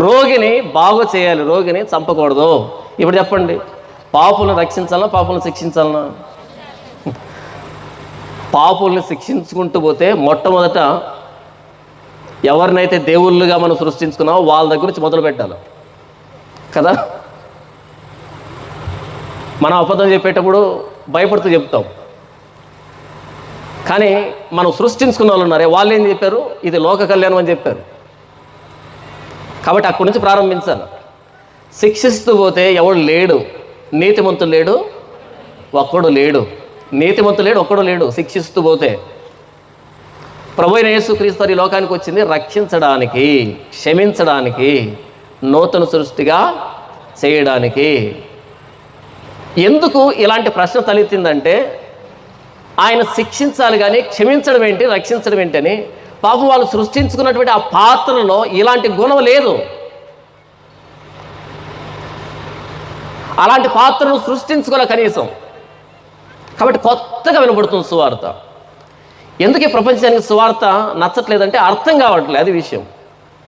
రోగిని బాగు చేయాలి, రోగిని చంపకూడదు. ఇప్పుడు చెప్పండి, పాపులను రక్షించాలన్నా పాపులను శిక్షించాలన్నా? పాపుల్ని శిక్షించుకుంటూ పోతే మొట్టమొదట ఎవరినైతే దేవుళ్ళుగా మనం సృష్టించుకున్నామో వాళ్ళ దగ్గర నుంచి మొదలు పెట్టాలి కదా. మనం అబద్ధం చెప్పేటప్పుడు భయపడుతూ చెప్తాం, కానీ మనం సృష్టించుకున్న వాళ్ళు ఉన్నారే, వాళ్ళు ఏం చెప్పారు? ఇది లోక కళ్యాణం అని చెప్పారు. కాబట్టి అక్కడి నుంచి ప్రారంభించాలి. శిక్షిస్తూ పోతే ఎవడు లేడు, నీతిమంతుడు లేడు, ఒక్కడు లేడు. నీతిమంతుడు లేడు, ఒక్కడు లేడు. శిక్షిస్తూ పోతే ప్రభువైన యేసుక్రీస్తు ఈ లోకానికి వచ్చింది రక్షించడానికి, క్షమించడానికి, నూతన సృష్టిగా చేయడానికి. ఎందుకు ఇలాంటి ప్రశ్న తలెత్తిందంటే, ఆయన శిక్షించాలి కానీ క్షమించడం ఏంటి, రక్షించడం ఏంటని. పాపం వాళ్ళు సృష్టించుకున్నటువంటి ఆ పాత్రలో ఇలాంటి గుణం లేదు. అలాంటి పాత్రను సృష్టించుకోలే కనీసం. కాబట్టి కొత్తగా వినబడుతుంది సువార్త. ఎందుకు ఈ ప్రపంచానికి సువార్త నచ్చట్లేదంటే అర్థం కావట్లేదు, అది విషయం.